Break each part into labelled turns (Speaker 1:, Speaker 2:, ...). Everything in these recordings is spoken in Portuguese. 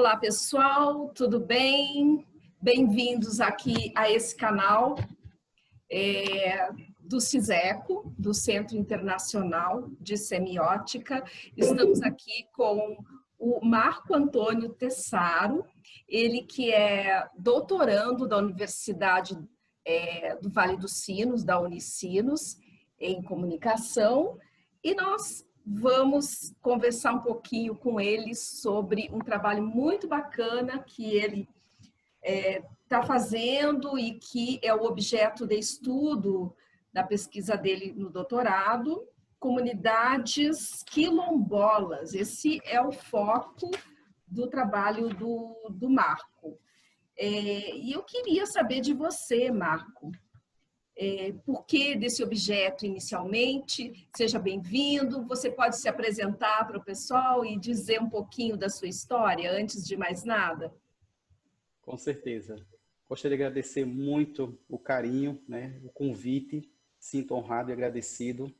Speaker 1: Olá, pessoal, tudo bem? Bem-vindos aqui a esse canal do CISECO, do Centro Internacional de Semiótica. Estamos aqui com o Marco Antônio Tessaro, ele que é doutorando da Universidade do Vale dos Sinos, da Unicinos, em comunicação, e nós vamos conversar um pouquinho com ele sobre um trabalho muito bacana que ele está fazendo e que é o objeto de estudo da pesquisa dele no doutorado, comunidades quilombolas. Esse é o foco do trabalho do Marco. E eu queria saber de você, Marco, por que desse objeto inicialmente? Seja bem-vindo. Você pode se apresentar para o pessoal e dizer um pouquinho da sua história, antes de mais nada?
Speaker 2: Com certeza. Gostaria de agradecer muito o carinho, o convite. Sinto honrado e agradecido,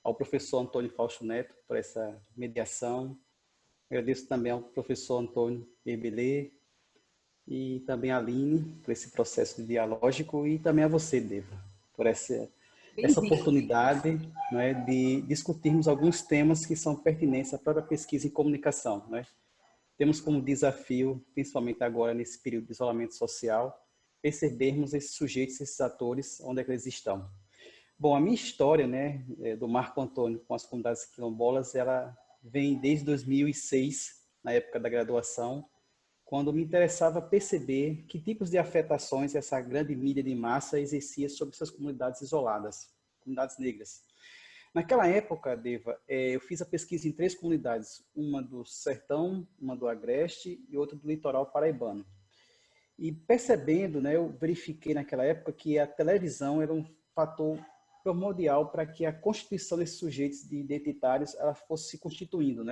Speaker 2: ao professor Antônio Fausto Neto por essa mediação. Agradeço também ao professor Antônio Ebelê e também a Aline por esse processo dialógico e também a você, Deva, por essa oportunidade de discutirmos alguns temas que são pertinentes à própria pesquisa em comunicação. Temos como desafio, principalmente agora nesse período de isolamento social, percebermos esses sujeitos, esses atores, onde é que eles estão. Bom, a minha história do Marco Antônio com as comunidades quilombolas, ela vem desde 2006, na época da graduação, quando me interessava perceber que tipos de afetações essa grande mídia de massa exercia sobre essas comunidades isoladas, comunidades negras. Naquela época, Deva, eu fiz a pesquisa em 3 comunidades, uma do Sertão, uma do Agreste e outra do Litoral Paraibano. E percebendo, eu verifiquei naquela época que a televisão era um fator primordial para que a constituição desses sujeitos identitários ela fosse se constituindo,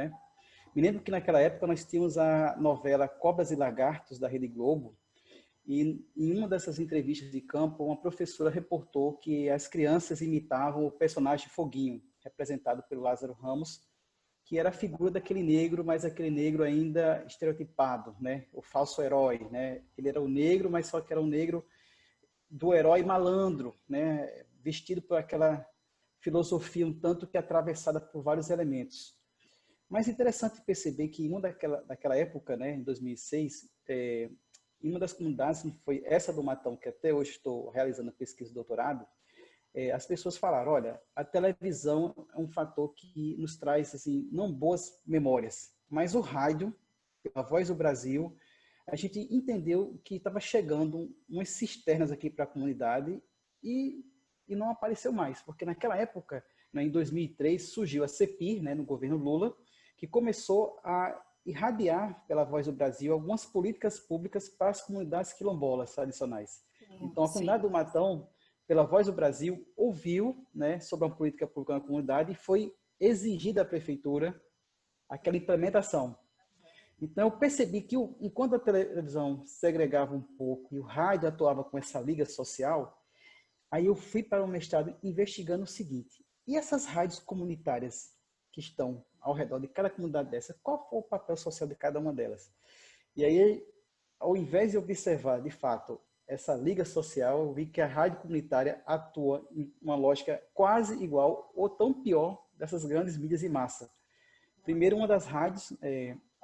Speaker 2: Me lembro que naquela época nós tínhamos a novela Cobras e Lagartos, da Rede Globo, e em uma dessas entrevistas de campo, uma professora reportou que as crianças imitavam o personagem Foguinho, representado pelo Lázaro Ramos, que era a figura daquele negro, mas aquele negro ainda estereotipado, o falso herói. Ele era o negro, mas só que era o negro do herói malandro, vestido por aquela filosofia um tanto que atravessada por vários elementos. Mas é interessante perceber que em uma daquela época, em 2006, em uma das comunidades, foi essa do Matão, que até hoje estou realizando a pesquisa de doutorado, as pessoas falaram, olha, a televisão é um fator que nos traz, assim, não boas memórias, mas o rádio, a Voz do Brasil, a gente entendeu que estava chegando umas cisternas aqui para a comunidade e não apareceu mais, porque naquela época, em 2003, surgiu a CEPIR, no governo Lula, que começou a irradiar pela Voz do Brasil algumas políticas públicas para as comunidades quilombolas tradicionais. Então, a comunidade do Matão, pela Voz do Brasil, ouviu sobre uma política pública na comunidade e foi exigida à prefeitura aquela implementação. Então, eu percebi que enquanto a televisão segregava um pouco e o rádio atuava com essa liga social, aí eu fui para o mestrado investigando o seguinte, e essas rádios comunitárias que estão ao redor de cada comunidade dessa, qual foi o papel social de cada uma delas? E aí, ao invés de observar, de fato, essa liga social, eu vi que a rádio comunitária atua em uma lógica quase igual ou tão pior dessas grandes mídias de massa. Primeiro, uma das rádios,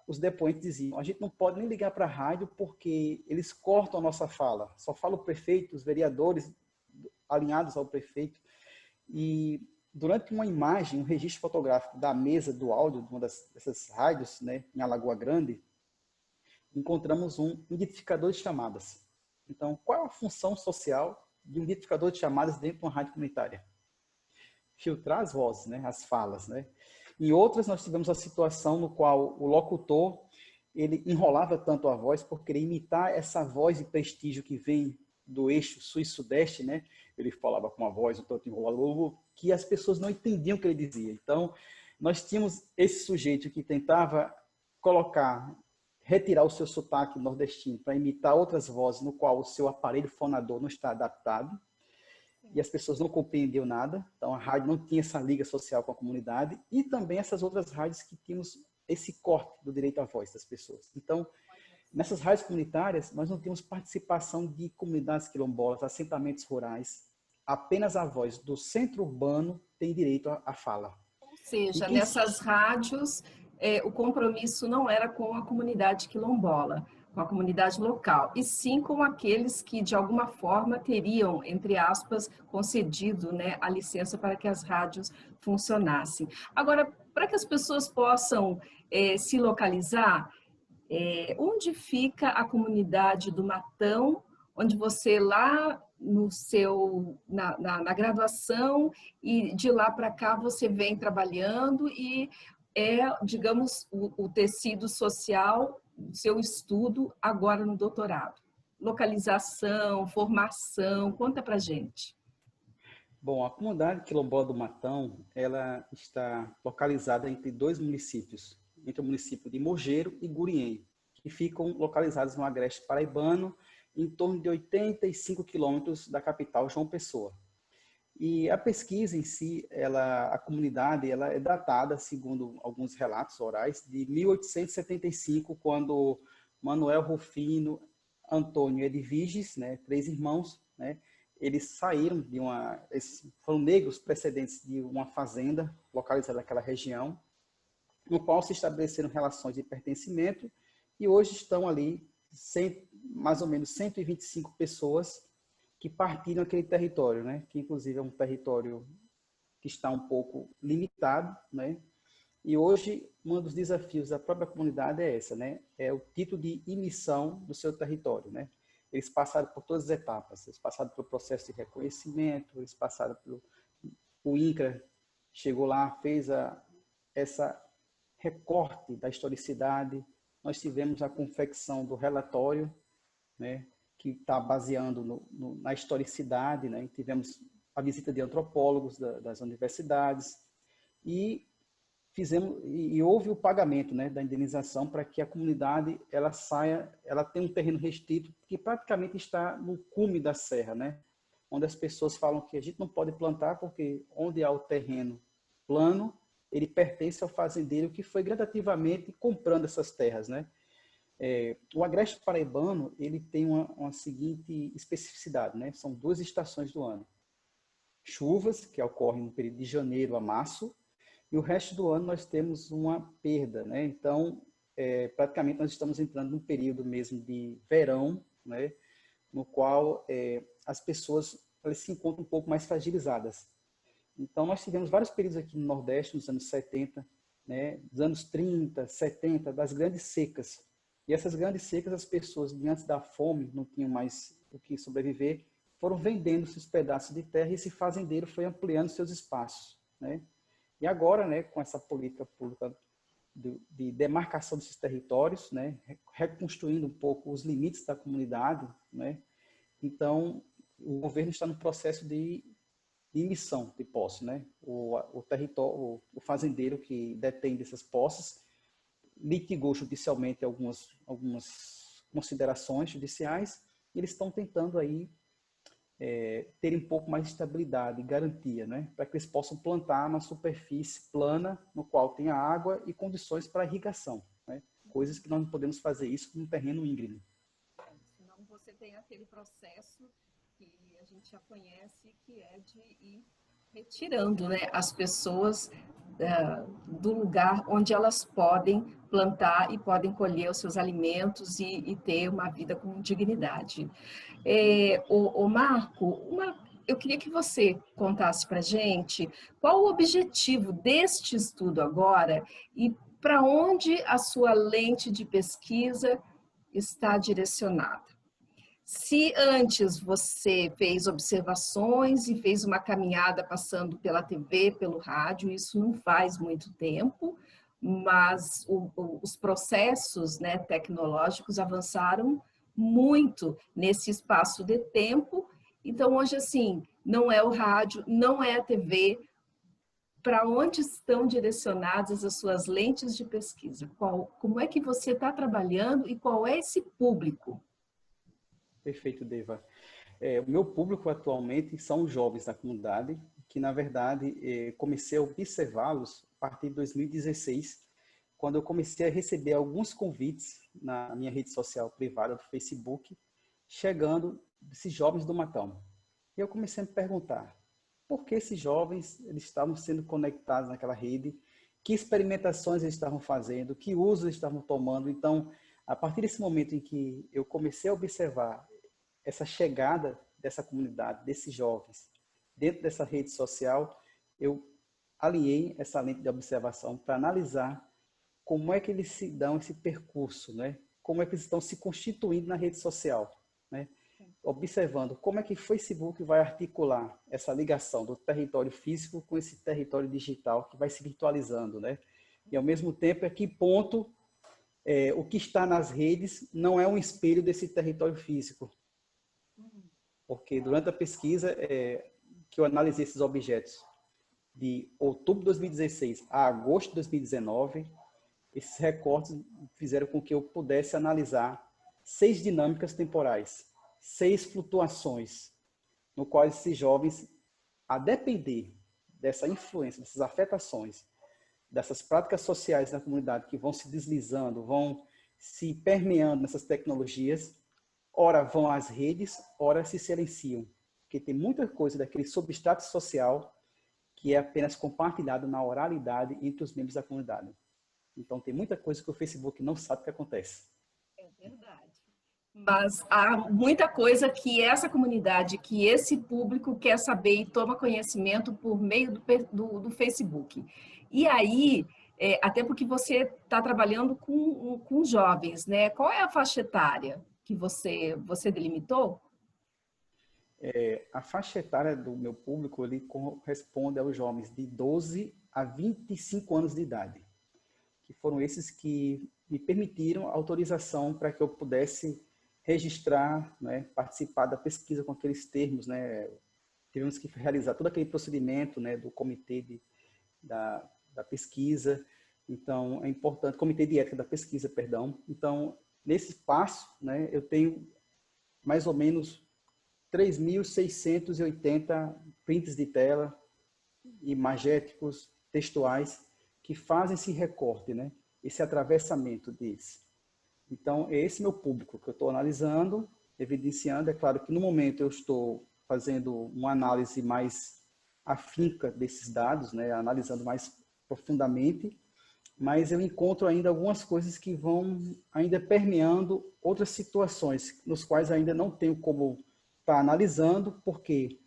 Speaker 2: os depoentes diziam, a gente não pode nem ligar para a rádio porque eles cortam a nossa fala. Só fala o prefeito, os vereadores alinhados ao prefeito. E durante uma imagem, um registro fotográfico da mesa do áudio de uma dessas rádios, em Alagoa Grande, encontramos um identificador de chamadas. Então, qual é a função social de um identificador de chamadas dentro de uma rádio comunitária? Filtrar as vozes, as falas. Em outras, nós tivemos a situação no qual o locutor ele enrolava tanto a voz por querer imitar essa voz de prestígio que vem do eixo sul e sudeste, Ele falava com uma voz um tanto enrolada, que as pessoas não entendiam o que ele dizia. Então, nós tínhamos esse sujeito que tentava retirar o seu sotaque nordestino para imitar outras vozes no qual o seu aparelho fonador não está adaptado e as pessoas não compreendiam nada. Então, a rádio não tinha essa liga social com a comunidade e também essas outras rádios que tínhamos esse corte do direito à voz das pessoas. Então, nessas rádios comunitárias, nós não temos participação de comunidades quilombolas, assentamentos rurais. Apenas a voz do centro urbano tem direito à fala.
Speaker 1: Ou seja, nessas rádios, o compromisso não era com a comunidade quilombola, com a comunidade local, e sim com aqueles que, de alguma forma, teriam, entre aspas, concedido, né, a licença para que as rádios funcionassem. Agora, para que as pessoas possam se localizar, onde fica a comunidade do Matão, onde você lá no na graduação e de lá para cá você vem trabalhando e digamos, o tecido social do seu estudo agora no doutorado. Localização, formação, conta pra gente.
Speaker 2: Bom, a comunidade quilombola do Matão, ela está localizada entre dois municípios, entre o município de Mogeiro e Gurien, que ficam localizados no agreste paraibano, em torno de 85 quilômetros da capital João Pessoa. E a pesquisa em si, a comunidade, ela é datada, segundo alguns relatos orais, de 1875, quando Manuel Rufino, Antônio e Edviges, né, três irmãos, né, eles saíram eles foram negros precedentes de uma fazenda localizada naquela região, no qual se estabeleceram relações de pertencimento, e hoje estão ali mais ou menos 125 pessoas que partilham aquele território, né? Que inclusive é um território que está um pouco limitado, né? E hoje um dos desafios da própria comunidade é essa, né? É o título de emissão do seu território, né? Eles passaram por todas as etapas, eles passaram pelo processo de reconhecimento, eles passaram o INCRA chegou lá, fez essa recorte da historicidade. Nós tivemos a confecção do relatório, né, que está baseando na historicidade, né? Tivemos a visita de antropólogos das universidades e houve o pagamento, né, da indenização para que a comunidade ela tem um terreno restrito que praticamente está no cume da serra, né, onde as pessoas falam que a gente não pode plantar porque onde há o terreno plano, ele pertence ao fazendeiro que foi gradativamente comprando essas terras, né. O agreste paraibano, ele tem uma seguinte especificidade, né? São 2 estações do ano. Chuvas, que ocorrem no período de janeiro a março, e o resto do ano nós temos uma perda, né? Então, praticamente nós estamos entrando num período mesmo de verão, né? No qual as pessoas elas se encontram um pouco mais fragilizadas. Então, nós tivemos vários períodos aqui no Nordeste, nos anos 70, né? Dos anos 30, 70, das grandes secas. E essas grandes secas, as pessoas, diante da fome, não tinham mais o que sobreviver, foram vendendo esses pedaços de terra e esse fazendeiro foi ampliando seus espaços, né? E agora, né, com essa política pública de demarcação desses territórios, né, reconstruindo um pouco os limites da comunidade, né? Então, o governo está no processo de emissão de posse, né? O fazendeiro que detém dessas posses litigou judicialmente algumas considerações judiciais, e eles estão tentando aí ter um pouco mais de estabilidade e garantia, né? Para que eles possam plantar na superfície plana, no qual tenha água e condições para irrigação, né? Coisas que nós não podemos fazer isso num terreno íngreme.
Speaker 1: Senão você tem aquele processo que a gente já conhece, que é de ir retirando, né, as pessoas do lugar onde elas podem plantar e podem colher os seus alimentos e ter uma vida com dignidade. O Marco, eu queria que você contasse para a gente qual o objetivo deste estudo agora e para onde a sua lente de pesquisa está direcionada. Se antes você fez observações e fez uma caminhada passando pela TV, pelo rádio, isso não faz muito tempo, mas os processos, né, tecnológicos avançaram muito nesse espaço de tempo. Então, hoje, assim, não é o rádio, não é a TV. Para onde estão direcionadas as suas lentes de pesquisa? Como é que você está trabalhando e qual é esse público?
Speaker 2: Perfeito, Deva. O meu público atualmente são os jovens da comunidade, que na verdade comecei a observá-los a partir de 2016, quando eu comecei a receber alguns convites na minha rede social privada do Facebook, chegando esses jovens do Matão. E eu comecei a me perguntar, por que esses jovens eles estavam sendo conectados naquela rede, que experimentações eles estavam fazendo, que usos eles estavam tomando. Então, a partir desse momento em que eu comecei a observar essa chegada dessa comunidade, desses jovens, dentro dessa rede social, eu alinhei essa lente de observação para analisar como é que eles se dão esse percurso, né? Como é que eles estão se constituindo na rede social, né? Observando como é que o Facebook vai articular essa ligação do território físico com esse território digital que vai se virtualizando, né? E ao mesmo tempo, a que ponto o que está nas redes não é um espelho desse território físico. Porque durante a pesquisa que eu analisei esses objetos de outubro de 2016 a agosto de 2019, esses recortes fizeram com que eu pudesse analisar 6 dinâmicas temporais, 6 flutuações, no qual esses jovens, a depender dessa influência, dessas afetações, dessas práticas sociais da comunidade que vão se deslizando, vão se permeando nessas tecnologias, ora vão às redes, ora se silenciam. Porque tem muita coisa daquele substrato social que é apenas compartilhado na oralidade entre os membros da comunidade. Então, tem muita coisa que o Facebook não sabe o que acontece.
Speaker 1: É verdade. Mas há muita coisa que essa comunidade, que esse público quer saber e toma conhecimento por meio do Facebook. E aí, até porque você está trabalhando com jovens, né? Qual é a faixa etária que você delimitou?
Speaker 2: A faixa etária do meu público ele corresponde aos jovens de 12 a 25 anos de idade, que foram esses que me permitiram autorização para que eu pudesse registrar, né, participar da pesquisa com aqueles termos, né, tivemos que realizar todo aquele procedimento, né, do comitê da pesquisa, então é importante, comitê de ética da pesquisa, perdão. Então, nesse passo, né, eu tenho mais ou menos 3.680 prints de tela, imagéticos, textuais, que fazem esse recorte, né? Esse atravessamento deles. Então, é esse meu público que eu estou analisando, evidenciando. É claro que no momento eu estou fazendo uma análise mais afinca desses dados, né? Analisando mais profundamente, mas eu encontro ainda algumas coisas que vão ainda permeando outras situações, nos quais ainda não tenho como estar analisando, porque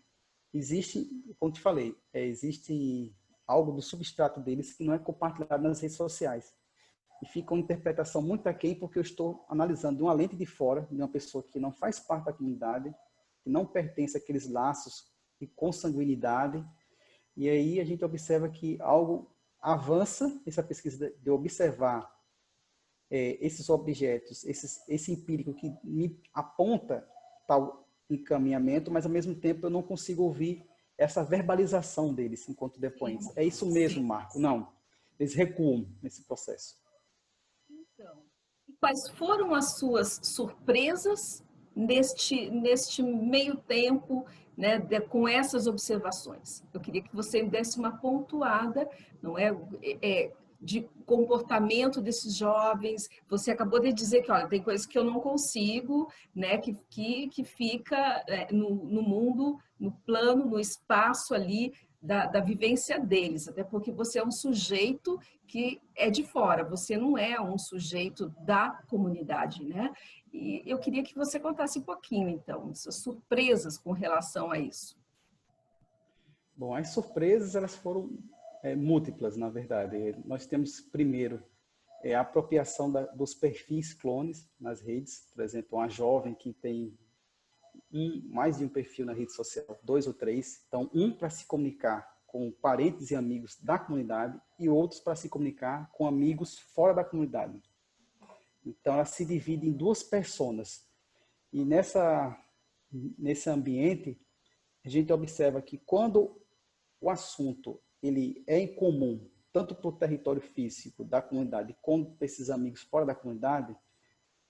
Speaker 2: existe, como te falei, existe algo do substrato deles que não é compartilhado nas redes sociais. E fica uma interpretação muito aquém, porque eu estou analisando de uma lente de fora, de uma pessoa que não faz parte da comunidade, que não pertence àqueles laços de consanguinidade. E aí a gente observa que algo avança, essa pesquisa de observar esses objetos, esse empírico que me aponta tal encaminhamento, mas ao mesmo tempo eu não consigo ouvir essa verbalização deles enquanto depoentes. É isso mesmo, Marco? Não. Eles recuam nesse processo.
Speaker 1: Então, e quais foram as suas surpresas neste meio tempo, né, com essas observações? Eu queria que você me desse uma pontuada, não é, de comportamento desses jovens. Você acabou de dizer que, olha, tem coisas que eu não consigo, né, que fica no mundo, no plano, no espaço ali da vivência deles, até porque você é um sujeito que é de fora, você não é um sujeito da comunidade, né? E eu queria que você contasse um pouquinho, então, suas surpresas com relação a isso.
Speaker 2: Bom, as surpresas elas foram múltiplas, na verdade. Nós temos, primeiro, a apropriação dos perfis clones nas redes. Por exemplo, uma jovem que tem mais de um perfil na rede social, 2 ou 3. Então, um para se comunicar com parentes e amigos da comunidade e outros para se comunicar com amigos fora da comunidade. Então, ela se divide em 2 personas. E nesse ambiente, a gente observa que quando o assunto ele é em comum, tanto para o território físico da comunidade, como para esses amigos fora da comunidade,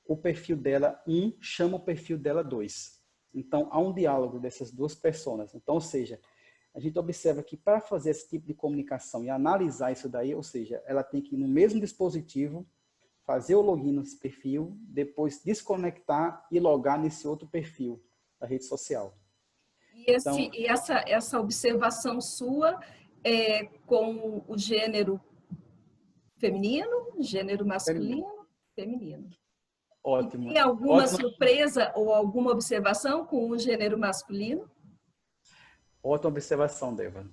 Speaker 2: o perfil dela, chama o perfil dela 2. Então, há um diálogo dessas 2 pessoas. Então, ou seja, a gente observa que para fazer esse tipo de comunicação e analisar isso daí, ou seja, ela tem que ir no mesmo dispositivo, fazer o login nesse perfil, depois desconectar e logar nesse outro perfil da rede social. Então,
Speaker 1: E essa observação sua é com o gênero feminino, gênero masculino, feminino.
Speaker 2: ótimo.
Speaker 1: E tem alguma
Speaker 2: Ótima,
Speaker 1: surpresa ou alguma observação com o gênero masculino?
Speaker 2: ótima observação, Deva.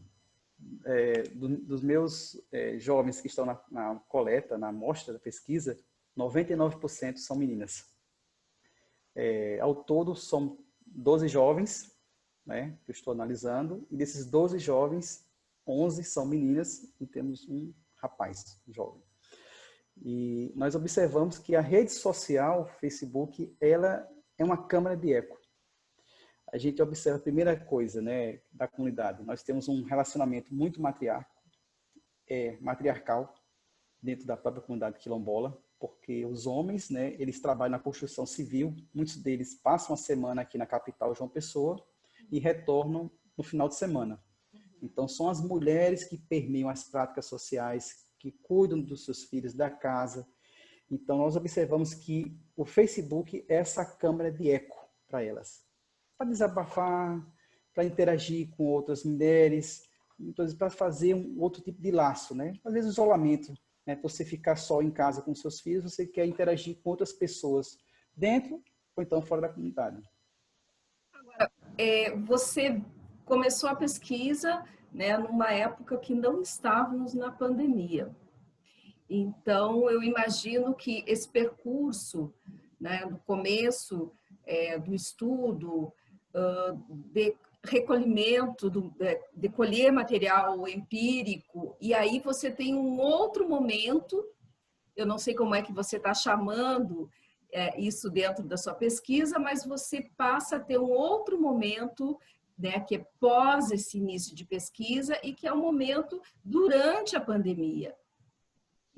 Speaker 2: Dos meus jovens que estão na coleta, na amostra da pesquisa, 99% são meninas. Ao todo, são 12 jovens, né, que eu estou analisando, e desses 12 jovens, 11 são meninas e temos um rapaz jovem. E nós observamos que a rede social, Facebook, ela é uma câmara de eco. A gente observa a primeira coisa, né, da comunidade. Nós temos um relacionamento muito matriarcal dentro da própria comunidade quilombola, porque os homens, né, eles trabalham na construção civil, muitos deles passam a semana aqui na capital, João Pessoa, e retornam no final de semana. Então, são as mulheres que permeiam as práticas sociais, que cuidam dos seus filhos, da casa. Então, nós observamos que o Facebook é essa câmara de eco para elas. Para desabafar, para interagir com outras mulheres, para fazer um outro tipo de laço, né? Às vezes, isolamento, né? Você ficar só em casa com seus filhos, você quer interagir com outras pessoas, dentro ou então fora da comunidade.
Speaker 1: Agora, você começou a pesquisa, né, numa época que não estávamos na pandemia. Então, eu imagino que esse percurso, né, do começo do estudo, de recolhimento, de colher material empírico, e aí você tem um outro momento, eu não sei como é que você está chamando isso dentro da sua pesquisa, mas você passa a ter um outro momento, né, que é pós esse início de pesquisa e que é o momento durante a pandemia.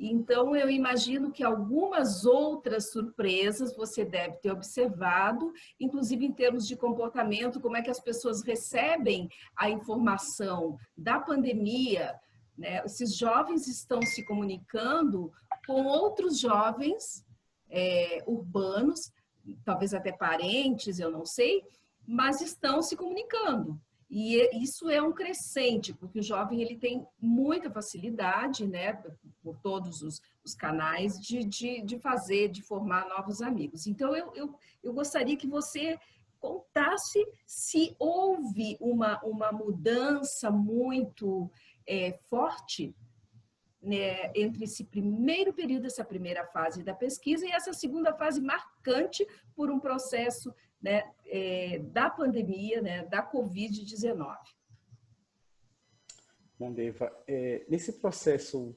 Speaker 1: Então, eu imagino que algumas outras surpresas você deve ter observado, inclusive em termos de comportamento, como é que as pessoas recebem a informação da pandemia, né? Esses jovens estão se comunicando com outros jovens urbanos, talvez até parentes, eu não sei, mas estão se comunicando. E isso é um crescente, porque o jovem ele tem muita facilidade, né, por todos os canais, de fazer, de formar novos amigos. Então, eu gostaria que você contasse se houve uma mudança muito forte, né, entre esse primeiro período, essa primeira fase da pesquisa e essa segunda fase marcante por um processo, né, da pandemia, né, da Covid-19.
Speaker 2: Bom, Deva, nesse processo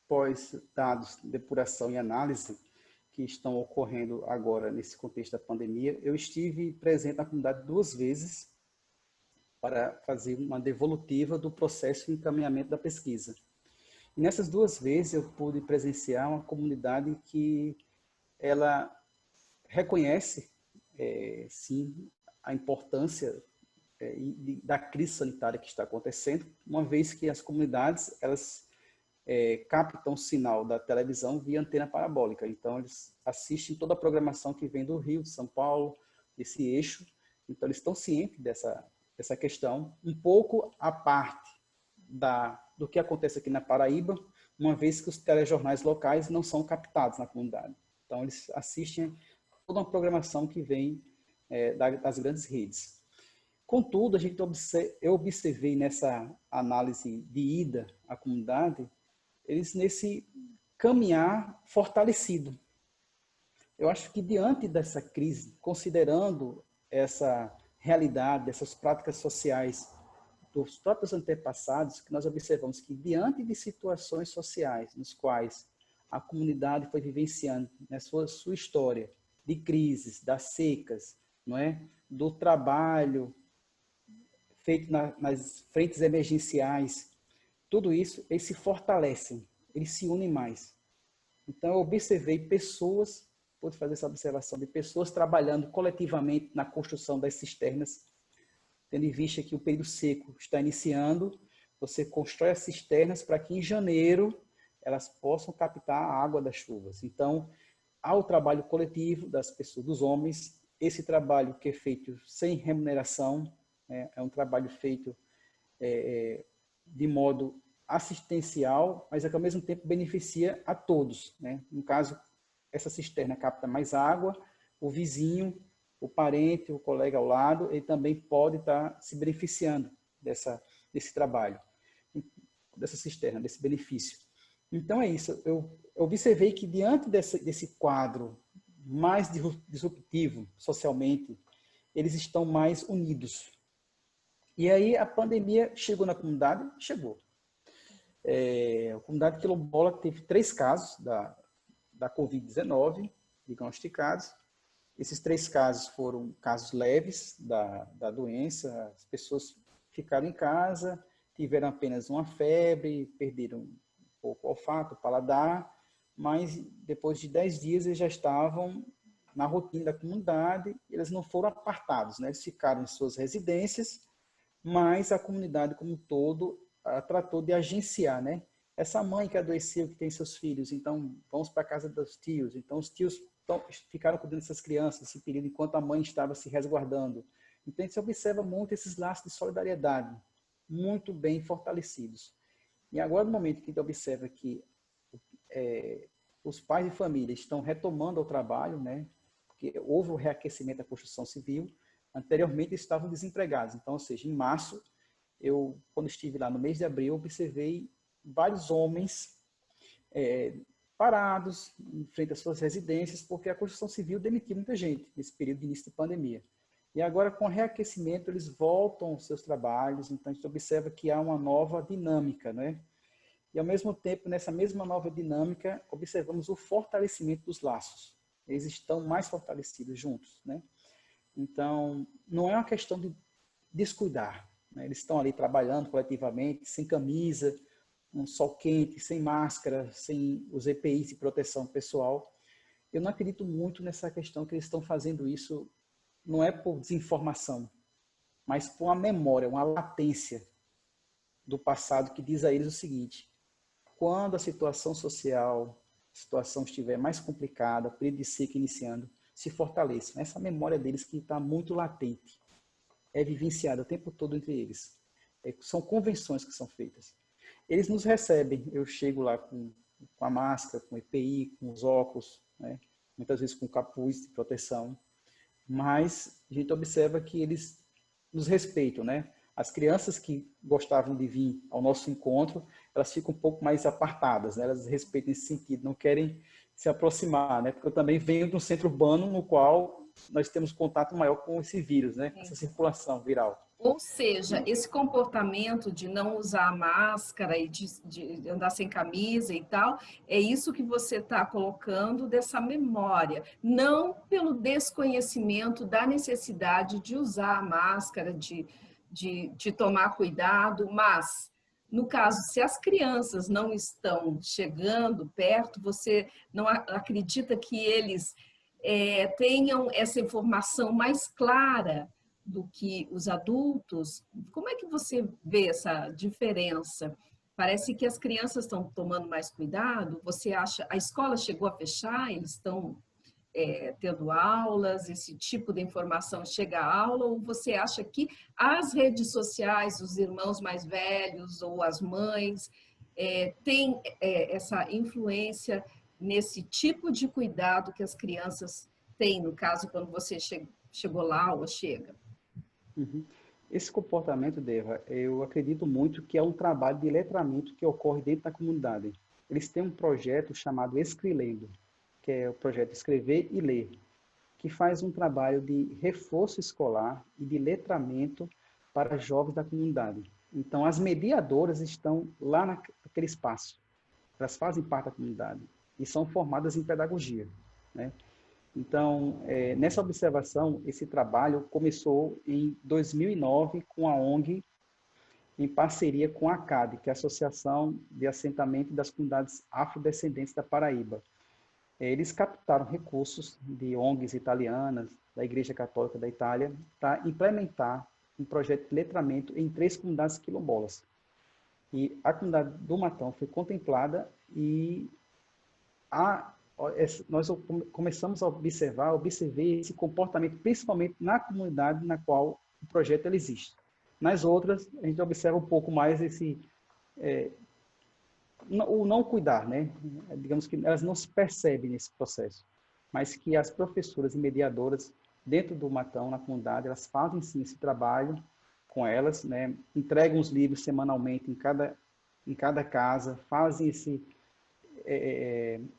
Speaker 2: pós-dados, depuração e análise que estão ocorrendo agora nesse contexto da pandemia, eu estive presente na comunidade 2 vezes para fazer uma devolutiva do processo de encaminhamento da pesquisa. E nessas 2 vezes eu pude presenciar uma comunidade que ela reconhece, sim, a importância da crise sanitária que está acontecendo, uma vez que as comunidades, elas captam o sinal da televisão via antena parabólica. Então, eles assistem toda a programação que vem do Rio, de São Paulo, desse eixo. Então, eles estão cientes dessa questão, um pouco à parte do que acontece aqui na Paraíba, uma vez que os telejornais locais não são captados na comunidade. Então, eles assistem toda uma programação que vem das grandes redes. Contudo, eu observei nessa análise de ida à comunidade, eles nesse caminhar fortalecido. Eu acho que diante dessa crise, considerando essa realidade, essas práticas sociais dos próprios antepassados, que nós observamos que diante de situações sociais nos quais a comunidade foi vivenciando na sua história de crises, das secas, não é? Do trabalho feito nas frentes emergenciais, tudo isso, eles se fortalecem, eles se unem mais. Então, eu observei pessoas, pude fazer essa observação de pessoas trabalhando coletivamente na construção das cisternas, tendo em vista que o período seco está iniciando, você constrói as cisternas para que em janeiro elas possam captar a água das chuvas. Então, há o trabalho coletivo das pessoas, dos homens, esse trabalho que é feito sem remuneração, né, é um trabalho feito de modo assistencial, mas é que ao mesmo tempo beneficia a todos, né? No caso, essa cisterna capta mais água, o vizinho, o parente, o colega ao lado, ele também pode estar se beneficiando desse trabalho, dessa cisterna, desse benefício. Então é isso, eu observei que diante desse quadro mais disruptivo socialmente, eles estão mais unidos. E aí a pandemia chegou na comunidade? Chegou. A comunidade quilombola teve 3 casos da Covid-19 diagnosticados. Esses 3 casos foram casos leves da doença, as pessoas ficaram em casa, tiveram apenas uma febre, perderam um pouco o olfato, o paladar, mas depois de 10 dias eles já estavam na rotina da comunidade, eles não foram apartados, né? Eles ficaram em suas residências, mas a comunidade como um todo tratou de agenciar, né? Essa mãe que adoeceu, que tem seus filhos, então vamos para a casa dos tios. Então os tios ficaram cuidando dessas crianças nesse período enquanto a mãe estava se resguardando. Então a gente observa muito esses laços de solidariedade, muito bem fortalecidos. E agora, no momento que a gente observa que os pais de família estão retomando o trabalho, né? Porque houve o reaquecimento da construção civil, anteriormente estavam desempregados. Então, ou seja, em março, quando estive lá no mês de abril, observei vários homens parados em frente às suas residências, porque a construção civil demitiu muita gente nesse período de início da pandemia. E agora, com o reaquecimento, eles voltam aos seus trabalhos, então a gente observa que há uma nova dinâmica, né? E, ao mesmo tempo, nessa mesma nova dinâmica, observamos o fortalecimento dos laços. Eles estão mais fortalecidos juntos, né? Então, não é uma questão de descuidar, né? Eles estão ali trabalhando coletivamente, sem camisa, um sol quente, sem máscara, sem os EPIs de proteção pessoal. Eu não acredito muito nessa questão que eles estão fazendo isso, não é por desinformação, mas por uma memória, uma latência do passado que diz a eles o seguinte: quando a situação social, a situação estiver mais complicada, o período de seca iniciando, se fortaleçam. Essa memória deles que está muito latente, é vivenciada o tempo todo entre eles. São convenções que são feitas. Eles nos recebem, eu chego lá com a máscara, com o EPI, com os óculos, né? Muitas vezes com capuz de proteção, mas a gente observa que eles nos respeitam, né? As crianças que gostavam de vir ao nosso encontro, elas ficam um pouco mais apartadas, né? Elas respeitam esse sentido, não querem se aproximar, né? Porque eu também venho de um centro urbano no qual nós temos contato maior com esse vírus, né? Essa circulação viral.
Speaker 1: Ou seja, esse comportamento de não usar máscara e de andar sem camisa e tal, é isso que você está colocando dessa memória, não pelo desconhecimento da necessidade de usar a máscara, de tomar cuidado, mas, no caso, se as crianças não estão chegando perto, você não acredita que eles tenham essa informação mais clara do que os adultos? Como é que você vê essa diferença? Parece que as crianças estão tomando mais cuidado. Você acha, a escola chegou a fechar, eles estão tendo aulas, esse tipo de informação chega à aula, ou você acha que as redes sociais, os irmãos mais velhos ou as mães, têm essa influência nesse tipo de cuidado que as crianças têm, no caso, quando você chegou lá ou chega?
Speaker 2: Uhum. Esse comportamento, Deva, eu acredito muito que é um trabalho de letramento que ocorre dentro da comunidade. Eles têm um projeto chamado Escrilendo, que é o projeto Escrever e Ler, que faz um trabalho de reforço escolar e de letramento para jovens da comunidade. Então, as mediadoras estão lá naquele espaço. Elas fazem parte da comunidade e são formadas em pedagogia, né? Então, nessa observação, esse trabalho começou em 2009 com a ONG, em parceria com a ACAD, que é a Associação de Assentamento das Comunidades Afrodescendentes da Paraíba. Eles captaram recursos de ONGs italianas, da Igreja Católica da Itália, para implementar um projeto de letramento em 3 comunidades quilombolas. E a comunidade do Matão foi contemplada e nós começamos a observei esse comportamento, principalmente na comunidade na qual o projeto ele existe. Nas outras, a gente observa um pouco mais o não cuidar, né? Digamos que elas não se percebem nesse processo, mas que as professoras e mediadoras dentro do Matão, na comunidade, elas fazem sim esse trabalho com elas, né? Entregam os livros semanalmente em cada casa, fazem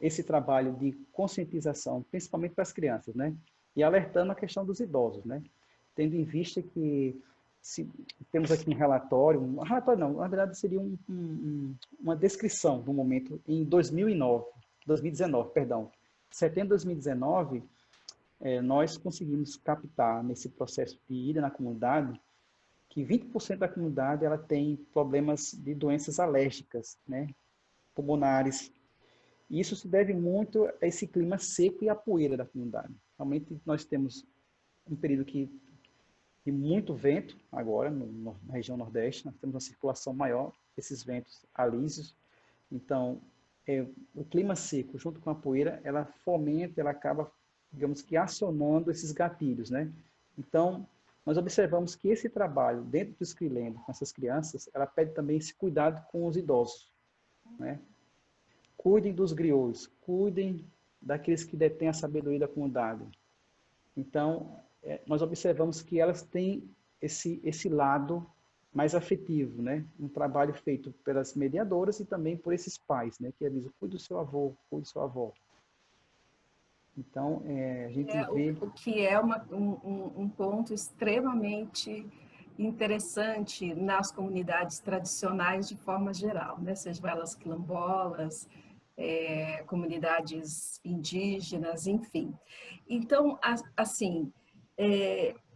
Speaker 2: esse trabalho de conscientização, principalmente para as crianças, né? E alertando a questão dos idosos, né? Tendo em vista que temos aqui um relatório não, na verdade seria uma descrição do momento em 2019, perdão. Em setembro de 2019, nós conseguimos captar nesse processo de ida na comunidade que 20% da comunidade ela tem problemas de doenças alérgicas, né? Pulmonares. E isso se deve muito a esse clima seco e à poeira da comunidade. Realmente nós temos um período de muito vento agora na região Nordeste, nós temos uma circulação maior, esses ventos alísios. Então, o clima seco junto com a poeira, ela fomenta, ela acaba, digamos que, acionando esses gatilhos, né? Então, nós observamos que esse trabalho dentro do Scrilendo com essas crianças, ela pede também esse cuidado com os idosos, né? Cuidem dos griots, cuidem daqueles que detêm a sabedoria da comunidade. Então, nós observamos que elas têm esse lado mais afetivo, né? Um trabalho feito pelas mediadoras e também por esses pais, né? Que avisam, cuide do seu avô, cuide do seu avó. Então, a gente vê...
Speaker 1: O que é um ponto extremamente interessante nas comunidades tradicionais de forma geral, né? Sejam elas quilombolas, comunidades indígenas, enfim. Então, assim,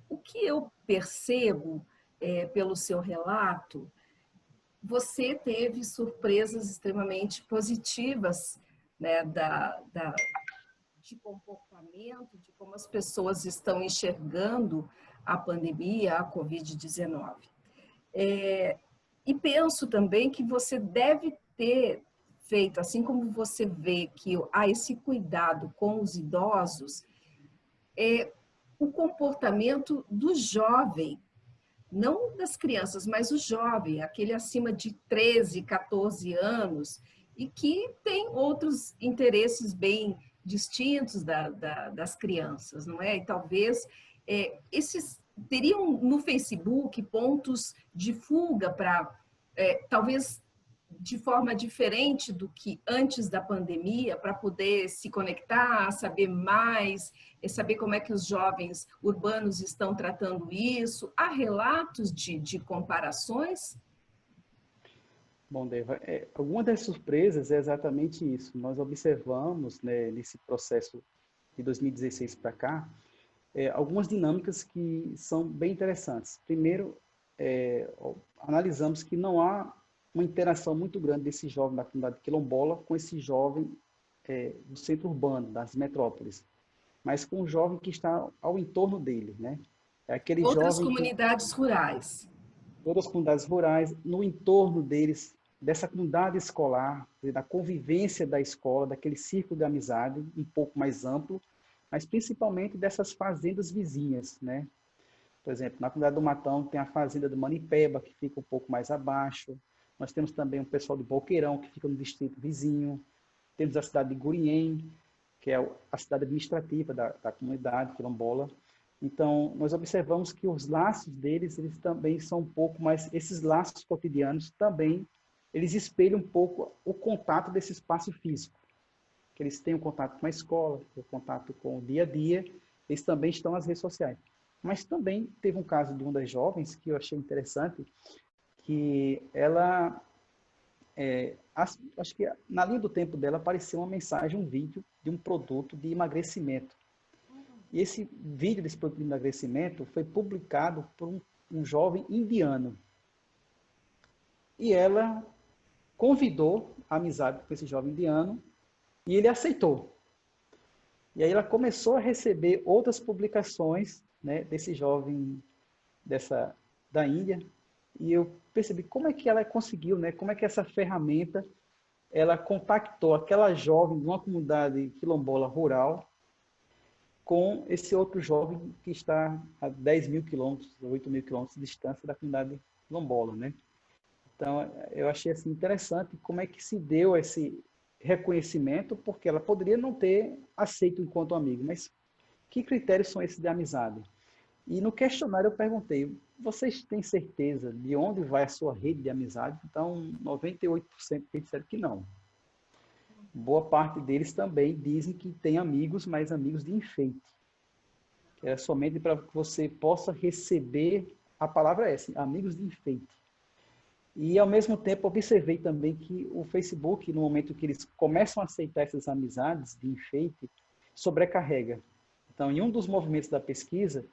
Speaker 1: o que eu percebo pelo seu relato, você teve surpresas extremamente positivas, né, de comportamento, de como as pessoas estão enxergando a pandemia, a Covid-19. E penso também que você deve ter feito, assim como você vê que há esse cuidado com os idosos, o comportamento do jovem, não das crianças, mas o jovem, aquele acima de 13, 14 anos, e que tem outros interesses bem distintos das crianças, não é? E talvez esses teriam no Facebook pontos de fuga para, talvez de forma diferente do que antes da pandemia, para poder se conectar, saber mais, saber como é que os jovens urbanos estão tratando isso. Há relatos de comparações?
Speaker 2: Bom, Deva, alguma das surpresas é exatamente isso. Nós observamos, né, nesse processo de 2016 para cá, algumas dinâmicas que são bem interessantes. Primeiro, analisamos que não há uma interação muito grande desse jovem da comunidade quilombola com esse jovem do centro urbano, das metrópoles, mas com o jovem que está ao entorno dele, né? É aquele
Speaker 1: Outras
Speaker 2: jovem que
Speaker 1: comunidades rurais.
Speaker 2: todas as comunidades rurais, no entorno deles, dessa comunidade escolar, da convivência da escola, daquele círculo de amizade um pouco mais amplo, mas principalmente dessas fazendas vizinhas, né? Por exemplo, na comunidade do Matão tem a fazenda do Manipeba, que fica um pouco mais abaixo. Nós temos também o pessoal de Boqueirão, que fica no distrito vizinho. Temos a cidade de Gurien, que é a cidade administrativa da comunidade quilombola. Então, nós observamos que os laços deles, eles também são um pouco mais, esses laços cotidianos também, eles espelham um pouco o contato desse espaço físico. Que eles têm o contato com a escola, o contato com o dia a dia, eles também estão nas redes sociais. Mas também teve um caso de uma das jovens que eu achei interessante, que ela, acho que na linha do tempo dela apareceu uma mensagem, um vídeo de um produto de emagrecimento. E esse vídeo desse produto de emagrecimento foi publicado por um jovem indiano. E ela convidou a amizade com esse jovem indiano e ele aceitou. E aí ela começou a receber outras publicações, né, desse jovem, da Índia, e eu percebi como é que ela conseguiu, né? Como é que essa ferramenta ela contactou aquela jovem de uma comunidade quilombola rural com esse outro jovem que está a 10 mil quilômetros, 8 mil quilômetros de distância da comunidade quilombola, né? Então, eu achei assim, interessante como é que se deu esse reconhecimento, porque ela poderia não ter aceito enquanto amigo, mas que critérios são esses de amizade? E no questionário eu perguntei, vocês têm certeza de onde vai a sua rede de amizade? Então, 98% disseram que não. Boa parte deles também dizem que tem amigos, mas amigos de enfeite. Que é somente para que você possa receber, a palavra é essa, amigos de enfeite. E, ao mesmo tempo, observei também que o Facebook, no momento que eles começam a aceitar essas amizades de enfeite, sobrecarrega. Então, em um dos movimentos da pesquisa,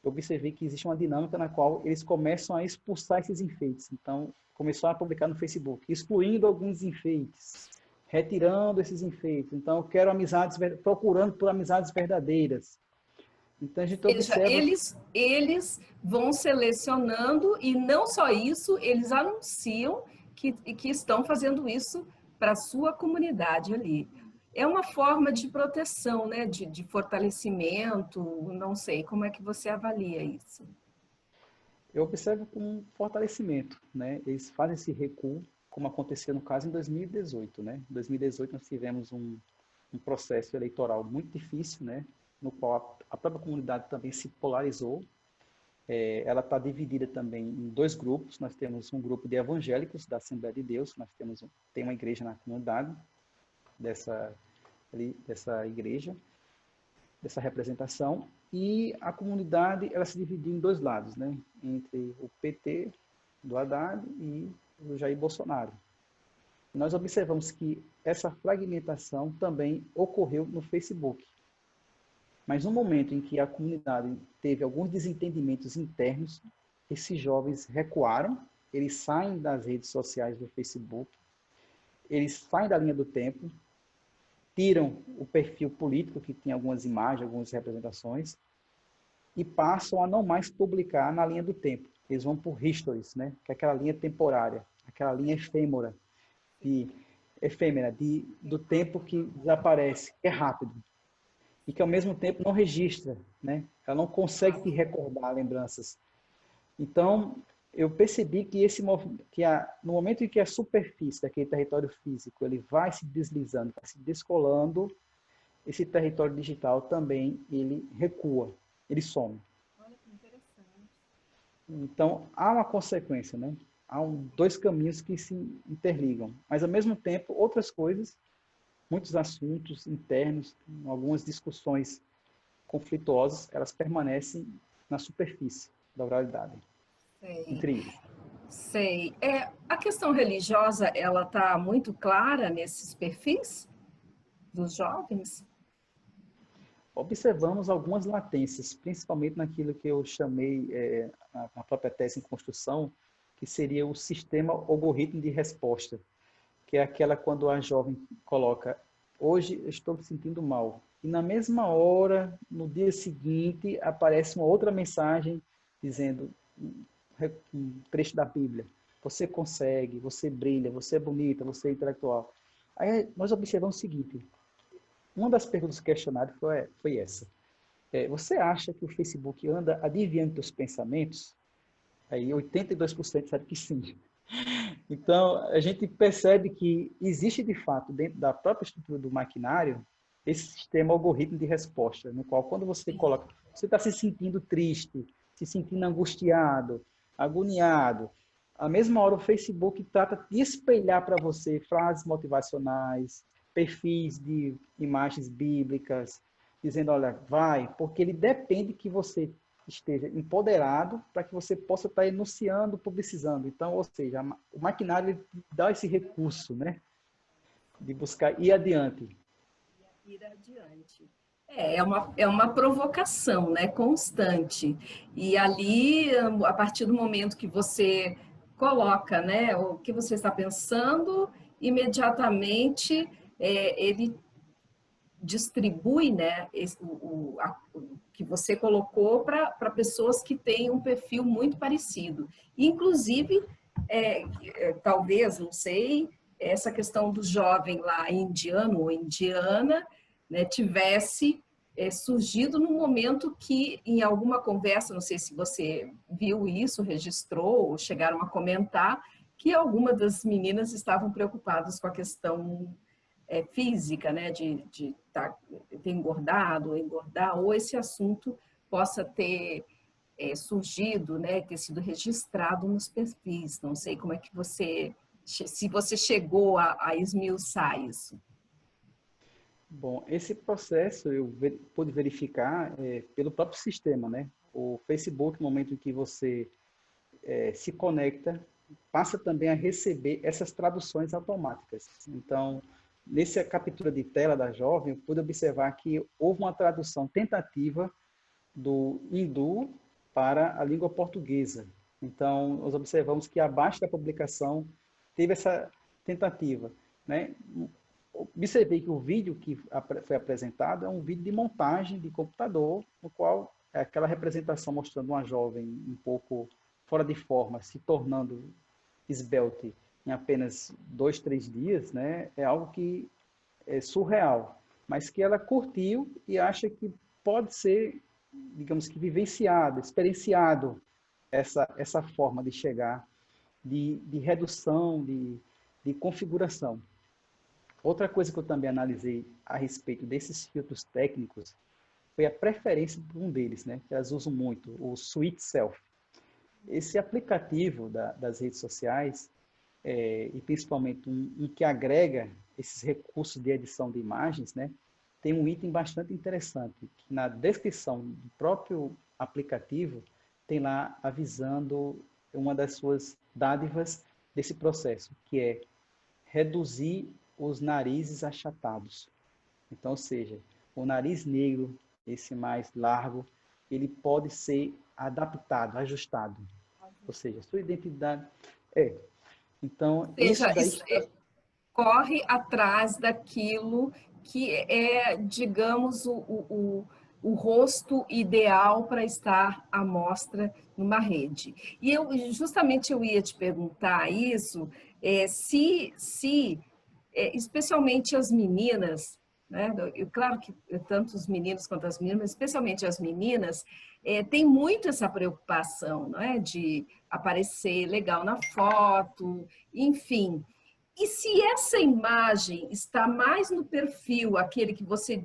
Speaker 2: eu observei que existe uma dinâmica na qual eles começam a expulsar esses enfeites. Então, começou a publicar no Facebook, excluindo alguns enfeites, retirando esses enfeites. Então, eu quero amizades, procurando por amizades verdadeiras. Então, a gente
Speaker 1: Seja,
Speaker 2: observa...
Speaker 1: eles vão selecionando e não só isso, eles anunciam que estão fazendo isso para a sua comunidade ali. É uma forma de proteção, né? De fortalecimento, não sei, como é que você avalia isso?
Speaker 2: Eu observo com um fortalecimento, né? Eles fazem esse recuo, como aconteceu no caso em 2018, né? Em 2018 nós tivemos um processo eleitoral muito difícil, né? No qual a própria comunidade também se polarizou. Ela está dividida também em dois grupos. Nós temos um grupo de evangélicos da Assembleia de Deus, tem uma igreja na comunidade dessa igreja, dessa representação, e a comunidade ela se dividiu em dois lados, né? Entre o PT do Haddad e o Jair Bolsonaro. Nós observamos que essa fragmentação também ocorreu no Facebook. Mas no momento em que a comunidade teve alguns desentendimentos internos, esses jovens recuaram, eles saem das redes sociais do Facebook, eles saem da linha do tempo, tiram o perfil político, que tem algumas imagens, algumas representações, e passam a não mais publicar na linha do tempo. Eles vão por histories, né? Que é aquela linha temporária, aquela linha efêmera do tempo que desaparece, que é rápido, e que ao mesmo tempo não registra, né? Ela não consegue te recordar lembranças. Então, eu percebi que no momento em que a superfície daquele território físico ele vai se deslizando, vai se descolando, esse território digital também ele recua, ele some.
Speaker 1: Olha que interessante.
Speaker 2: Então, há uma consequência, né? Há dois caminhos que se interligam, mas ao mesmo tempo outras coisas, muitos assuntos internos, algumas discussões conflituosas, elas permanecem na superfície da oralidade.
Speaker 1: Sei.
Speaker 2: Entre eles.
Speaker 1: Sei. A questão religiosa, ela está muito clara nesses perfis dos jovens?
Speaker 2: Observamos algumas latências, principalmente naquilo que eu chamei, na própria tese em construção, que seria o sistema algoritmo de resposta, que é aquela quando a jovem coloca, hoje eu estou me sentindo mal, e na mesma hora, no dia seguinte, aparece uma outra mensagem dizendo, um trecho da Bíblia, você consegue, você brilha, você é bonita, você é intelectual. Aí nós observamos o seguinte, uma das perguntas do questionário foi essa. Você acha que o Facebook anda adivinhando seus pensamentos? Aí 82% disseram que sim. Então, a gente percebe que existe, de fato, dentro da própria estrutura do maquinário, esse sistema algoritmo de resposta, no qual, quando você coloca, você está se sentindo triste, se sentindo angustiado, agoniado, à mesma hora o Facebook trata de espelhar para você frases motivacionais, perfis de imagens bíblicas, dizendo, olha, vai, porque ele depende que você esteja empoderado para que você possa estar enunciando, publicizando. Então, ou seja, o maquinário dá esse recurso, né, de buscar ir adiante.
Speaker 1: Ir adiante. É uma provocação, né, constante. E ali, a partir do momento que você coloca, né, o que você está pensando, imediatamente ele distribui, né, o que você colocou para pessoas que têm um perfil muito parecido. Inclusive, talvez, não sei, essa questão do jovem lá indiano ou indiana, né, tivesse surgido no momento que, em alguma conversa, não sei se você viu isso, registrou, ou chegaram a comentar, que algumas das meninas estavam preocupadas com a questão física, né, de ter engordado ou engordar, ou esse assunto possa ter surgido, né, ter sido registrado nos perfis. Não sei como é que você, se você chegou a esmiuçar isso.
Speaker 2: Bom, esse processo eu pude verificar pelo próprio sistema, né? O Facebook, no momento em que você se conecta, passa também a receber essas traduções automáticas. Então, nessa captura de tela da jovem, eu pude observar que houve uma tradução tentativa do hindu para a língua portuguesa. Então, nós observamos que abaixo da publicação teve essa tentativa, né? Observei que o vídeo que foi apresentado é um vídeo de montagem de computador, no qual é aquela representação mostrando uma jovem um pouco fora de forma, se tornando esbelte em apenas 2, 3 dias, né? É algo que é surreal, mas que ela curtiu e acha que pode ser, digamos que vivenciado, experienciado essa forma de chegar, de redução, de configuração. Outra coisa que eu também analisei a respeito desses filtros técnicos foi a preferência de um deles, né? Que elas usam muito, o Sweet Self. Esse aplicativo das redes sociais, e principalmente um que agrega esses recursos de edição de imagens, né? Tem um item bastante interessante, que na descrição do próprio aplicativo tem lá avisando uma das suas dádivas desse processo, que é reduzir os narizes achatados. Então, ou seja, o nariz negro, esse mais largo, ele pode ser adaptado, ajustado. Ou seja, sua identidade Então,
Speaker 1: Ou
Speaker 2: isso
Speaker 1: seja,
Speaker 2: daí está...
Speaker 1: corre atrás daquilo que é, digamos, o rosto ideal para estar à mostra numa rede. E justamente eu ia te perguntar isso, especialmente as meninas, né? Claro que tanto os meninos quanto as meninas, mas especialmente as meninas, tem muito essa preocupação, não é? De aparecer legal na foto, enfim. E se essa imagem está mais no perfil, aquele que você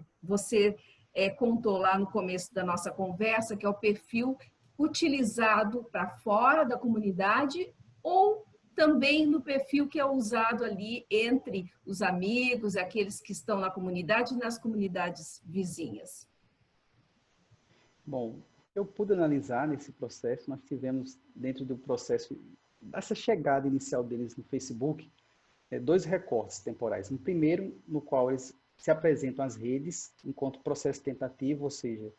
Speaker 1: contou lá no começo da nossa conversa, que é o perfil utilizado para fora da comunidade, ou também no perfil que é usado ali entre os amigos, aqueles que estão na comunidade e nas comunidades vizinhas?
Speaker 2: Bom, eu pude analisar nesse processo, nós tivemos dentro do processo, dessa chegada inicial deles no Facebook, 2 recortes temporais. Um primeiro, no qual eles se apresentam às redes, enquanto processo tentativo, ou seja,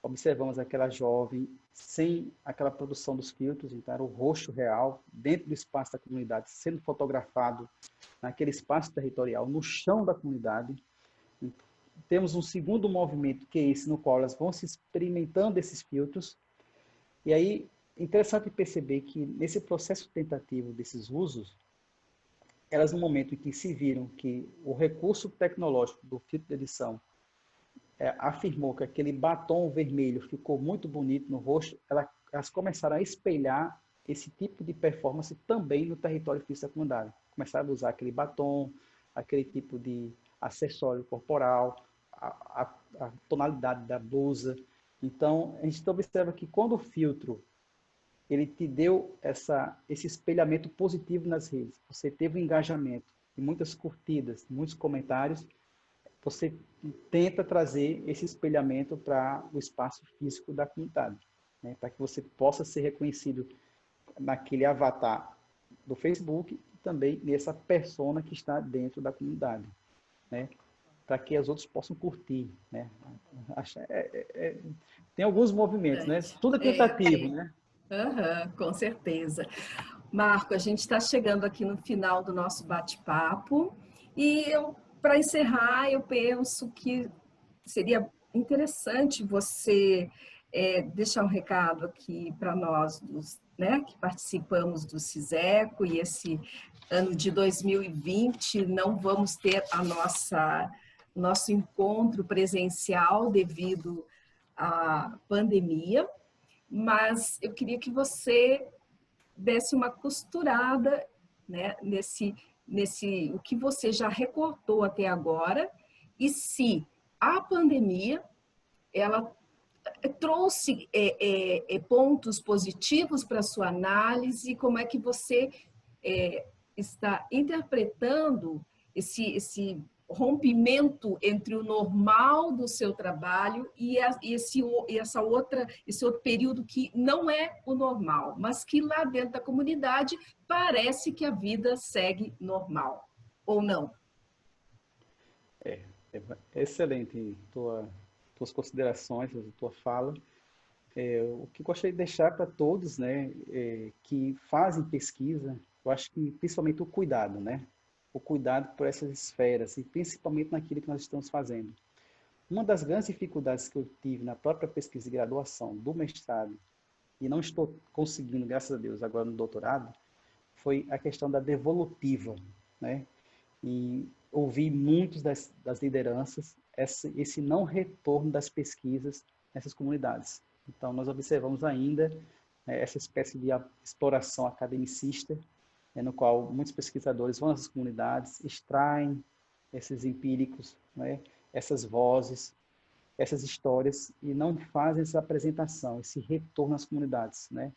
Speaker 2: observamos aquela jovem sem aquela produção dos filtros, então era o rosto real, dentro do espaço da comunidade, sendo fotografado naquele espaço territorial, no chão da comunidade. Temos um segundo movimento, que é esse, no qual elas vão se experimentando esses filtros. E aí, interessante perceber que nesse processo tentativo desses usos, elas, no momento em que se viram que o recurso tecnológico do filtro de edição afirmou que aquele batom vermelho ficou muito bonito no rosto, elas começaram a espelhar esse tipo de performance também no território físico da comunidade. Começaram a usar aquele batom, aquele tipo de acessório corporal, a tonalidade da blusa. Então, a gente observa que quando o filtro ele te deu esse espelhamento positivo nas redes, você teve um engajamento, e muitas curtidas, muitos comentários, você tenta trazer esse espelhamento para o espaço físico da comunidade, né? Para que você possa ser reconhecido naquele avatar do Facebook e também nessa persona que está dentro da comunidade, né? Para que os outros possam curtir, né? Tem alguns movimentos, né? Tudo é tentativo, né?
Speaker 1: Uhum, com certeza. Marco, a gente está chegando aqui no final do nosso bate-papo e para encerrar, eu penso que seria interessante você deixar um recado aqui para nós, né, que participamos do CISECO, e esse ano de 2020 não vamos ter nosso encontro presencial devido à pandemia, mas eu queria que você desse uma costurada, né, nesse o que você já recortou até agora, e se a pandemia ela trouxe pontos positivos para a sua análise, como é que você está interpretando esse rompimento entre o normal do seu trabalho e esse outro período que não é o normal, mas que lá dentro da comunidade parece que a vida segue normal, ou não?
Speaker 2: É, é excelente tuas considerações, a tua fala. O que eu gostaria de deixar para todos, né, que fazem pesquisa, eu acho que principalmente o cuidado, né? O cuidado por essas esferas e principalmente naquilo que nós estamos fazendo. Uma das grandes dificuldades que eu tive na própria pesquisa de graduação do mestrado, e não estou conseguindo, graças a Deus, agora no doutorado, foi a questão da devolutiva, né? E ouvi muitos das lideranças esse não retorno das pesquisas nessas comunidades. Então, nós observamos ainda essa espécie de exploração academicista, no qual muitos pesquisadores vão nessas comunidades, extraem esses empíricos, né, essas vozes, essas histórias, e não fazem essa apresentação, esse retorno às comunidades, né?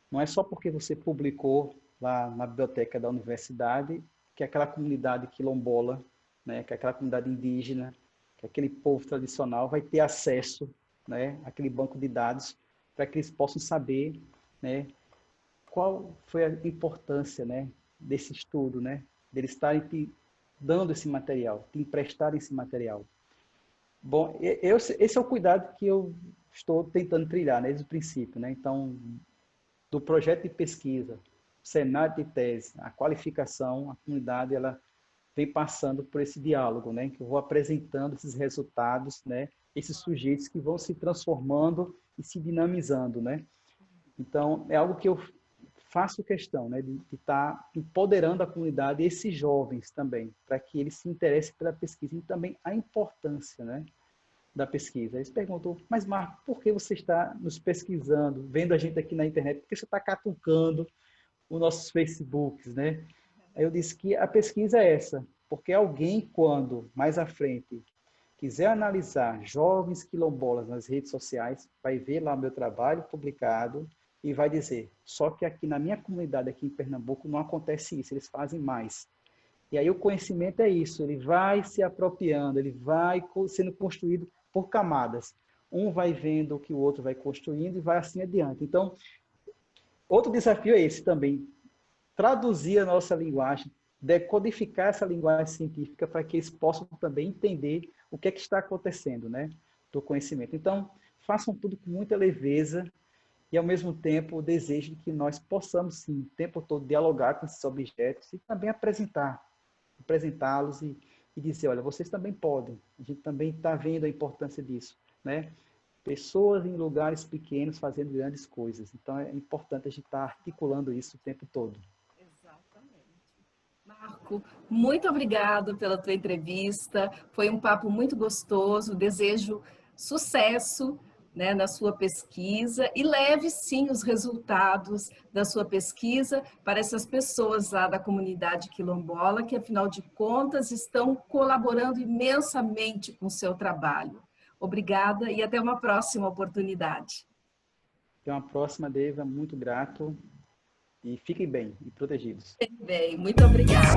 Speaker 2: Não é só porque você publicou lá na biblioteca da universidade que aquela comunidade quilombola, né, que aquela comunidade indígena, que aquele povo tradicional vai ter acesso, né, àquele banco de dados para que eles possam saber, né, qual foi a importância, né, desse estudo, né, deles estarem te dando esse material, te emprestarem esse material. Bom, esse é o cuidado que eu estou tentando trilhar, né, desde o princípio, né? Então, do projeto de pesquisa, cenário de tese, a qualificação, a comunidade, ela vem passando por esse diálogo, né? Que eu vou apresentando esses resultados, né? Esses sujeitos que vão se transformando e se dinamizando, né? Então, é algo que eu faço questão, né? De estar empoderando a comunidade e esses jovens também, para que eles se interessem pela pesquisa e também a importância, né, da pesquisa. Eles perguntam, mas Marco, por que você está nos pesquisando, vendo a gente aqui na internet? Por que você está catucando os nossos Facebooks, né? Aí eu disse que a pesquisa é essa, porque alguém, quando mais à frente quiser analisar jovens quilombolas nas redes sociais, vai ver lá o meu trabalho publicado e vai dizer, só que aqui na minha comunidade, aqui em Pernambuco, não acontece isso, eles fazem mais. E aí o conhecimento é isso, ele vai se apropriando, ele vai sendo construído por camadas. Um vai vendo o que o outro vai construindo e vai assim adiante. Então, outro desafio é esse também, traduzir a nossa linguagem, decodificar essa linguagem científica para que eles possam também entender o que é que está acontecendo, né, do conhecimento. Então, façam tudo com muita leveza e, ao mesmo tempo, o desejo de que nós possamos, sim, o tempo todo dialogar com esses objetos e também apresentá-los e dizer, olha, vocês também podem, a gente também está vendo a importância disso, né? Pessoas em lugares pequenos fazendo grandes coisas. Então, é importante a gente estar articulando isso o tempo todo.
Speaker 1: Marco, muito obrigada pela tua entrevista. Foi um papo muito gostoso. Desejo sucesso, né, na sua pesquisa e leve sim os resultados da sua pesquisa para essas pessoas lá da comunidade quilombola, que afinal de contas estão colaborando imensamente com o seu trabalho. Obrigada e até uma próxima oportunidade.
Speaker 2: Até uma próxima, Deiva. Muito grato. E fiquem bem e protegidos.
Speaker 1: Bem, muito obrigada.